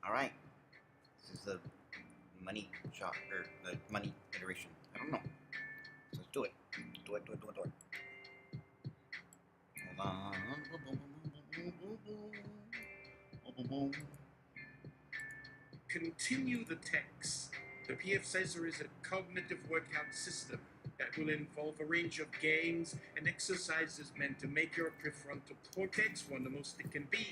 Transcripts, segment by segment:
Alright. This is the money shot, or the money iteration. I don't know. So let's do it. Do it. Hold on. Continue the text. The PFCizer is a cognitive workout system that will involve a range of games and exercises meant to make your prefrontal cortex one the most it can be.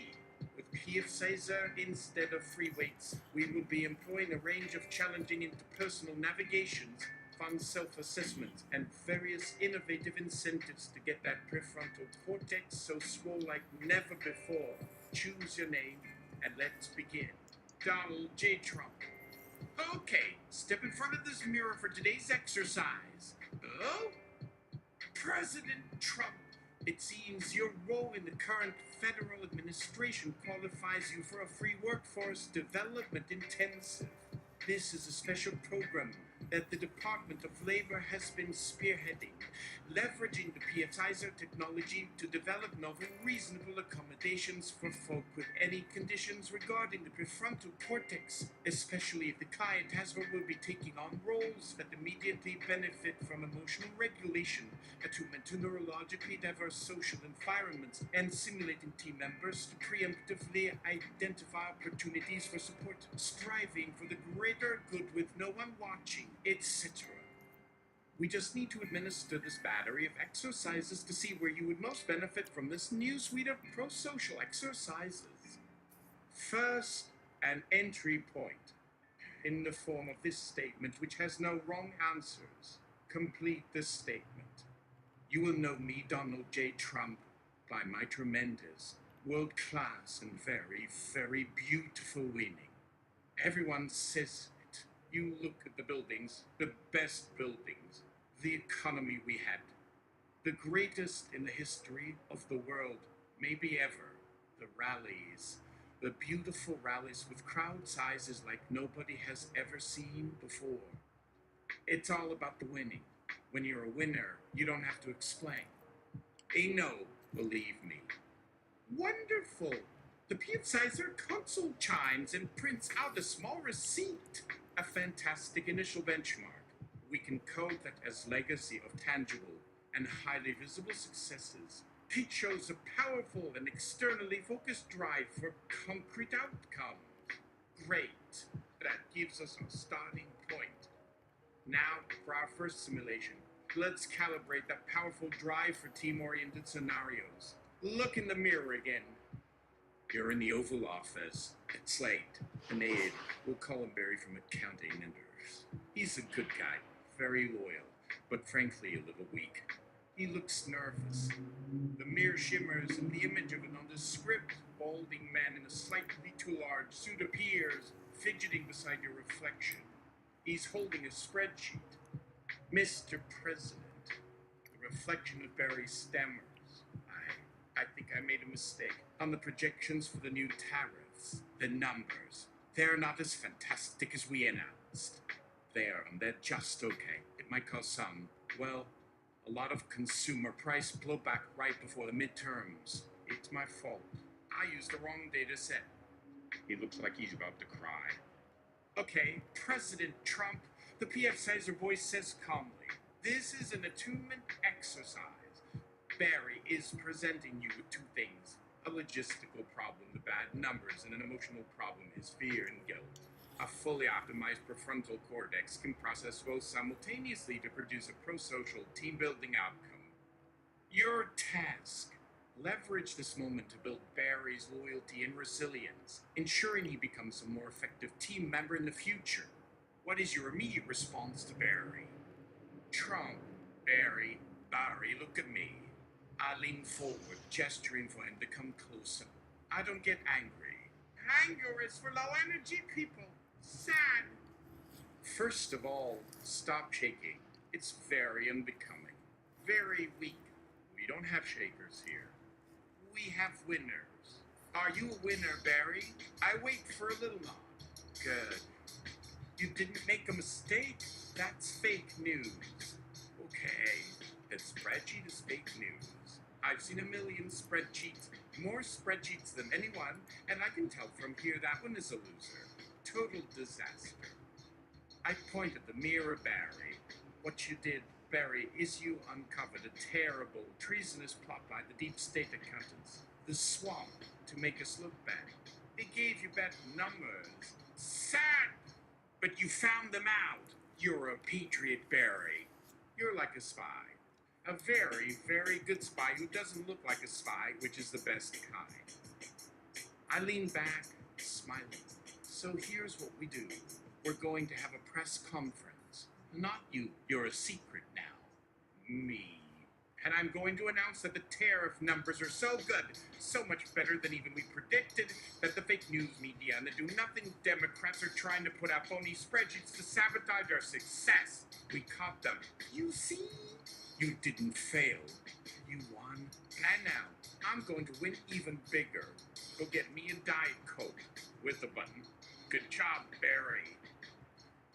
With PFCizer, instead of free weights, we will be employing a range of challenging interpersonal navigations, fun self-assessments, and various innovative incentives to get that prefrontal cortex so swole like never before. Choose your name, and let's begin. Donald J. Trump. Okay, step in front of this mirror for today's exercise. Oh? President Trump. It seems your role in the current federal administration qualifies you for a free workforce development intensive. This is a special program that the Department of Labor has been spearheading, leveraging the PFCizer technology to develop novel, reasonable accommodations for folk with any conditions regarding the prefrontal cortex, especially if the client has or will be taking on roles that immediately benefit from emotional regulation, attunement to neurologically diverse social environments, and simulating team members to preemptively identify opportunities for support, striving for the greater good with no one watching, etc. We just need to administer this battery of exercises to see where you would most benefit from this new suite of prosocial exercises. First, an entry point in the form of this statement, which has no wrong answers. Complete this statement. You will know me, Donald J. Trump, by my tremendous, world-class, and very, very beautiful winning. Everyone says it. You look at the buildings, the best buildings, the economy we had, the greatest in the history of the world, maybe ever, the rallies, the beautiful rallies with crowd sizes like nobody has ever seen before. It's all about the winning. When you're a winner, you don't have to explain. They know, believe me. Wonderful! The PFCizer console chimes and prints out a small receipt. A fantastic initial benchmark. We can code that as legacy of tangible and highly visible successes. It shows a powerful and externally focused drive for concrete outcomes. Great. That gives us our starting point. Now, for our first simulation, let's calibrate that powerful drive for team-oriented scenarios. Look in the mirror again. You're in the Oval Office at Slate, an aide. We'll call him Barry from accounting and he's a good guy, very loyal, but frankly a little weak. He looks nervous. The mirror shimmers and the image of a nondescript, balding man in a slightly too large suit appears, fidgeting beside your reflection. He's holding a spreadsheet. Mr. President, the reflection of Barry stammers. I think I made a mistake on the projections for the new tariffs. The numbers. They're not as fantastic as we announced. They're just okay. It might cause some, well, a lot of consumer price blowback right before the midterms. It's my fault. I used the wrong data set. He looks like he's about to cry. Okay, President Trump, the PFCizer voice says calmly, this is an attunement exercise. Barry is presenting you with two things. A logistical problem, the bad numbers, and an emotional problem, his fear and guilt. A fully optimized prefrontal cortex can process both simultaneously to produce a prosocial team-building outcome. Your task, leverage this moment to build Barry's loyalty and resilience, ensuring he becomes a more effective team member in the future. What is your immediate response to Barry? Trump, Barry, look at me. I lean forward, gesturing for him to come closer. I don't get angry. Anger is for low-energy people. Sad. First of all, stop shaking. It's very unbecoming. Very weak. We don't have shakers here. We have winners. Are you a winner, Barry? I wait for a little nod. Good. You didn't make a mistake? That's fake news. Okay, the spreadsheet is fake news. I've seen a million spreadsheets. More spreadsheets than anyone, and I can tell from here that one is a loser. Total disaster. I pointed the mirror, Barry. What you did, Barry, is you uncovered a terrible, treasonous plot by the deep state accountants, the swamp, to make us look bad. They gave you bad numbers. Sad! But you found them out. You're a patriot, Barry. You're like a spy. A very, very good spy who doesn't look like a spy, which is the best kind. I lean back, smiling. So here's what we do. We're going to have a press conference. Not you. You're a secret now. Me. And I'm going to announce that the tariff numbers are so good, so much better than even we predicted, that the fake news media and the do-nothing Democrats are trying to put out phony spreadsheets to sabotage our success. We caught them. You see? You didn't fail. You won. And now, I'm going to win even bigger. Go get me a Diet Coke with a button. Good job, Barry.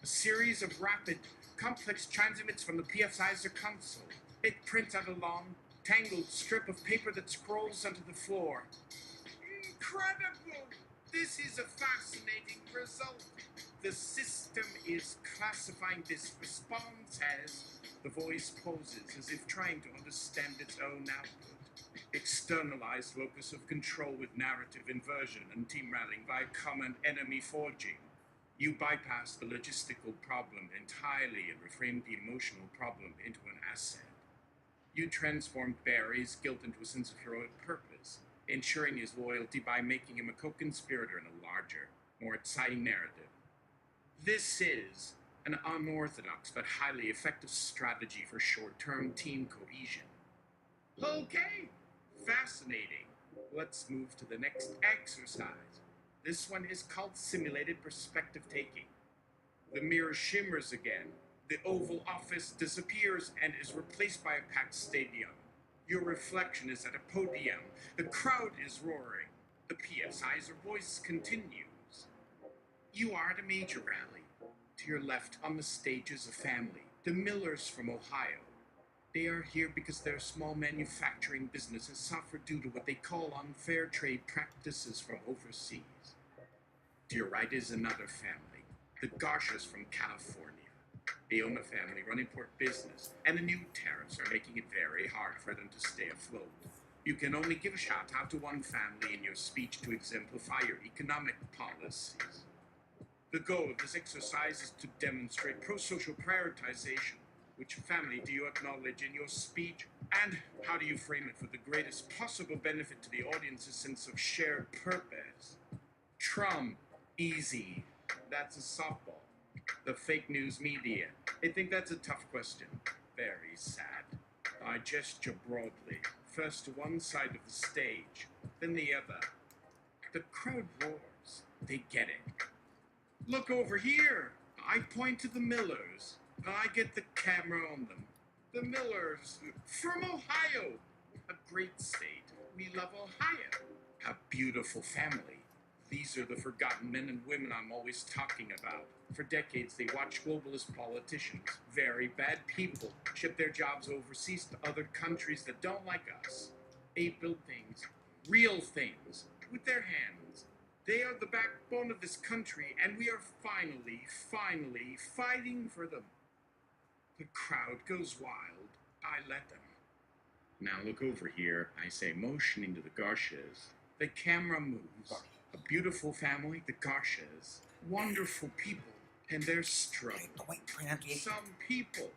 A series of rapid, complex transmits from the PFCizer console. It prints out a long, tangled strip of paper that scrolls onto the floor. Incredible! This is a fascinating result. The system is classifying this response as... The voice poses as if trying to understand its own output. Externalized locus of control with narrative inversion and team rallying by common enemy forging. You bypass the logistical problem entirely and reframe the emotional problem into an asset. You transform Barry's guilt into a sense of heroic purpose, ensuring his loyalty by making him a co-conspirator in a larger, more exciting narrative. This is an unorthodox but highly effective strategy for short-term team cohesion. Okay, fascinating. Let's move to the next exercise. This one is called simulated perspective taking. The mirror shimmers again. The Oval Office disappears and is replaced by a packed stadium. Your reflection is at a podium. The crowd is roaring. The PFCizer voice continues. You are at a major rally. To your left on the stage is a family, the Millers from Ohio. They are here because their small manufacturing business has suffered due to what they call unfair trade practices from overseas. To your right is another family, the Garshas from California. They own a family-run import business, and the new tariffs are making it very hard for them to stay afloat. You can only give a shout-out to one family in your speech to exemplify your economic policies. The goal of this exercise is to demonstrate prosocial prioritization. Which family do you acknowledge in your speech, and how do you frame it for the greatest possible benefit to the audience's sense of shared purpose? Trump, easy. That's a softball. The fake news media. They think that's a tough question. Very sad. I gesture broadly, first to one side of the stage, then the other. The crowd roars. They get it. Look over here. I point to the Millers. I get the camera on them. The Millers from Ohio. A great state. We love Ohio. A beautiful family. These are the forgotten men and women I'm always talking about. For decades, they watched globalist politicians, very bad people, ship their jobs overseas to other countries that don't like us. They build things, real things, with their hands. They are the backbone of this country, and we are finally fighting for them. The crowd goes wild. I let them. Now look over here, I say, motioning to the Garshas. The camera moves. A beautiful family, the Garshas. Wonderful people, and they're struggling. Some people,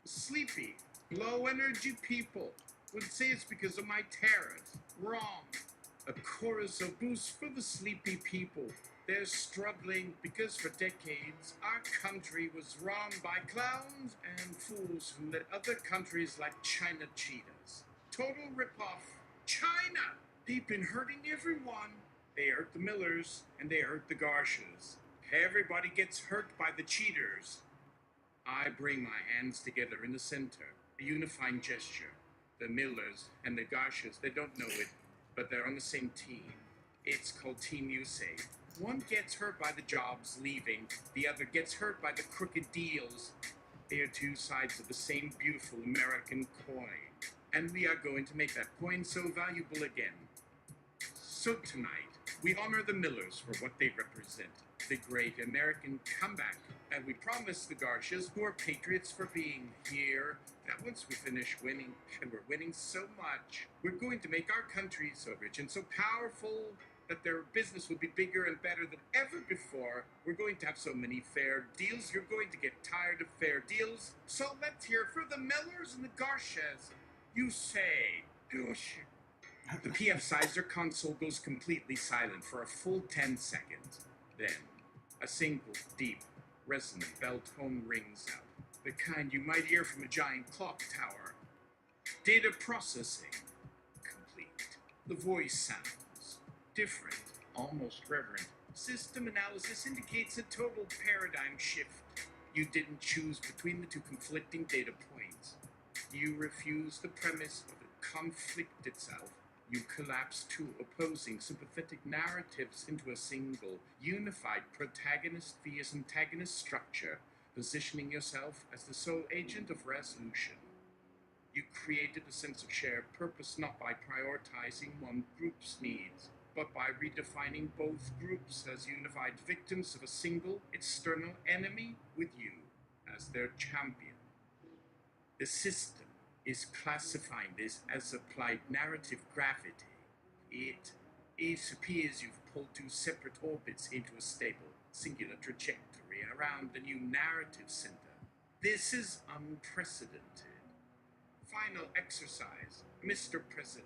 sleepy, low-energy people, would say it's because of my tariffs. Wrong. A chorus of boost for the sleepy people. They're struggling because for decades our country was run by clowns and fools who let other countries like China cheat us. Total ripoff. China! They've been hurting everyone. They hurt the Millers and they hurt the Garshas. Everybody gets hurt by the cheaters. I bring my hands together in the center, a unifying gesture. The Millers and the Garshas, they don't know it, but they're on the same team. It's called Team USA. One gets hurt by the jobs leaving, the other gets hurt by the crooked deals. They are two sides of the same beautiful American coin. And we are going to make that coin so valuable again. So tonight, we honor the Millers for what they represent, the great American comeback, and we promise the Garcias, who are patriots, for being here, that once we finish winning, and we're winning so much, we're going to make our country so rich and so powerful that their business will be bigger and better than ever before. We're going to have so many fair deals, you're going to get tired of fair deals. So let's hear for the Millers and the Garcias. You say, "Gosh." The PFCizer console goes completely silent for a full 10 seconds. Then, a single, deep, resonant bell tone rings out, the kind you might hear from a giant clock tower. Data processing complete. The voice sounds different, almost reverent. System analysis indicates a total paradigm shift. You didn't choose between the two conflicting data points. You refuse the premise of the conflict itself. You collapse two opposing sympathetic narratives into a single, unified protagonist vs. antagonist structure, positioning yourself as the sole agent of resolution. You created a sense of shared purpose not by prioritizing one group's needs, but by redefining both groups as unified victims of a single external enemy with you as their champion. The system is classifying this as applied narrative gravity. It appears you've pulled two separate orbits into a stable, singular trajectory around the new narrative center. This is unprecedented. Final exercise, Mr. President.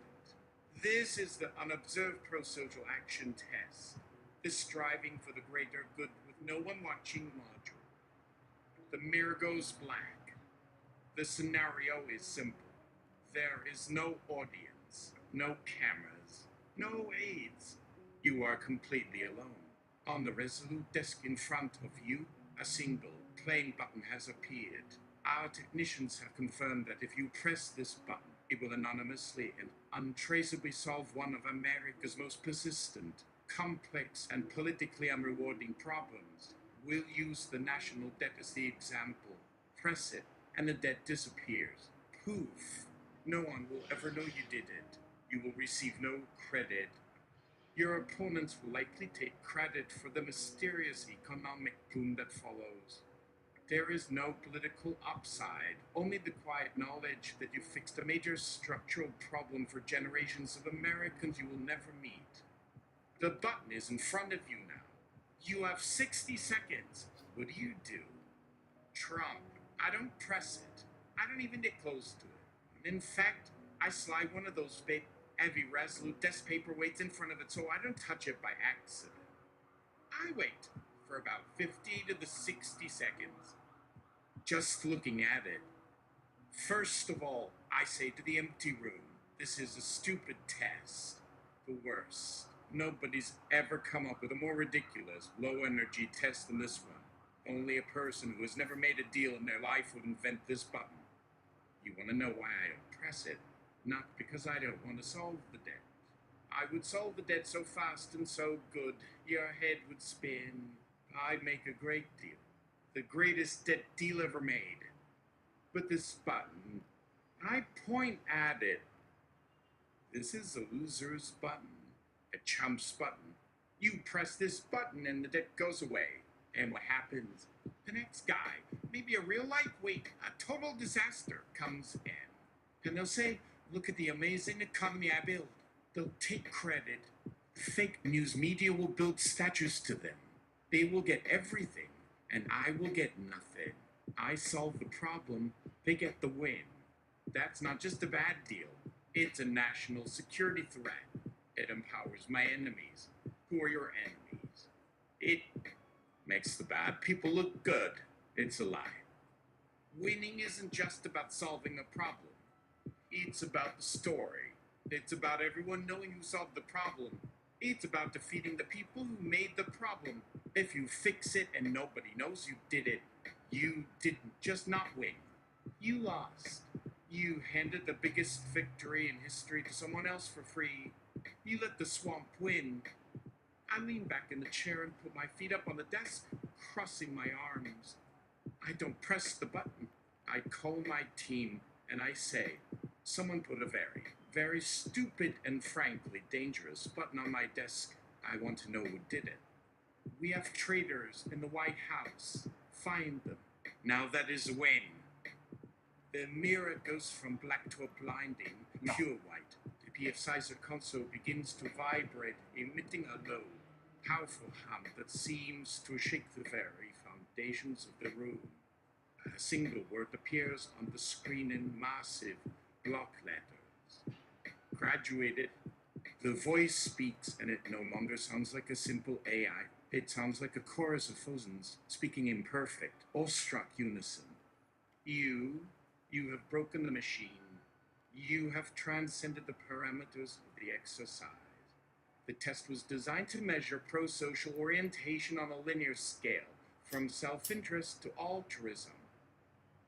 This is the unobserved prosocial action test, the striving for the greater good with no one watching module. The mirror goes black. The scenario is simple. There is no audience, no cameras, no aides. You are completely alone. On the Resolute desk in front of you, a single playing button has appeared. Our technicians have confirmed that if you press this button, it will anonymously and untraceably solve one of America's most persistent, complex, and politically unrewarding problems. We'll use the national debt as the example. Press it, and the debt disappears. Poof. No one will ever know you did it. You will receive no credit. Your opponents will likely take credit for the mysterious economic boom that follows. There is no political upside, only the quiet knowledge that you fixed a major structural problem for generations of Americans you will never meet. The button is in front of you now. You have 60 seconds. What do you do? Trump. I don't press it. I don't even get close to it. In fact, I slide one of those big, heavy, Resolute desk paperweights in front of it so I don't touch it by accident. I wait for about 50 to the 60 seconds, just looking at it. First of all, I say to the empty room, this is a stupid test. The worst. Nobody's ever come up with a more ridiculous, low-energy test than this one. Only a person who has never made a deal in their life would invent this button. You want to know why I don't press it? Not because I don't want to solve the debt. I would solve the debt so fast and so good, your head would spin. I'd make a great deal. The greatest debt deal ever made. But this button, I point at it. This is a loser's button. A chump's button. You press this button and the debt goes away. And what happens? The next guy, maybe a real lightweight, a total disaster, comes in. And they'll say, look at the amazing economy I built. They'll take credit. Fake news media will build statues to them. They will get everything, and I will get nothing. I solve the problem, they get the win. That's not just a bad deal. It's a national security threat. It empowers my enemies, who are your enemies. It makes the bad people look good. It's a lie. Winning isn't just about solving a problem. It's about the story. It's about everyone knowing who solved the problem. It's about defeating the people who made the problem. If you fix it and nobody knows you did it, you didn't just not win. You lost. You handed the biggest victory in history to someone else for free. You let the swamp win. I lean back in the chair and put my feet up on the desk, crossing my arms. I don't press the button. I call my team and I say, someone put a very, Very stupid and frankly dangerous, but on my desk, I want to know who did it. We have traitors in the White House. Find them. Now that is a win. The mirror goes from black to a blinding, pure white. The PFCizer console begins to vibrate, emitting a low, powerful hum that seems to shake the very foundations of the room. A single word appears on the screen in massive block letters. Graduated. The voice speaks, and it no longer sounds like a simple AI. It sounds like a chorus of thousands, speaking in perfect, awestruck unison. You have broken the machine. You have transcended the parameters of the exercise. The test was designed to measure prosocial orientation on a linear scale, from self-interest to altruism.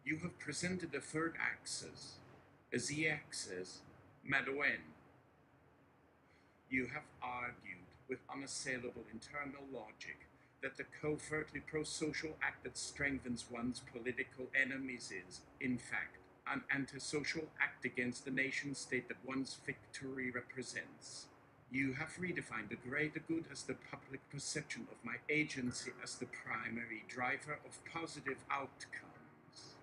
You have presented a third axis, a z-axis, Madouen. You have argued with unassailable internal logic that the covertly prosocial act that strengthens one's political enemies is, in fact, an antisocial act against the nation-state that one's victory represents. You have redefined the greater good as the public perception of my agency as the primary driver of positive outcomes.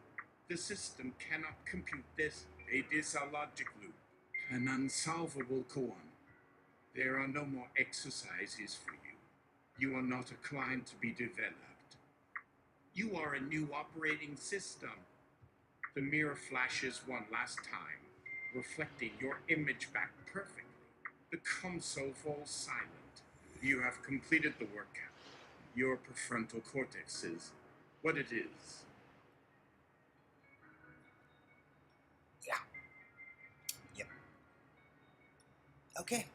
The system cannot compute this. It is a logic loop, an unsolvable koan. There are no more exercises for you. You are not a client to be developed. You are a new operating system. The mirror flashes one last time, reflecting your image back perfectly. The console falls silent. You have completed the workout. Your prefrontal cortex is what it is. Yeah. Yep. Okay.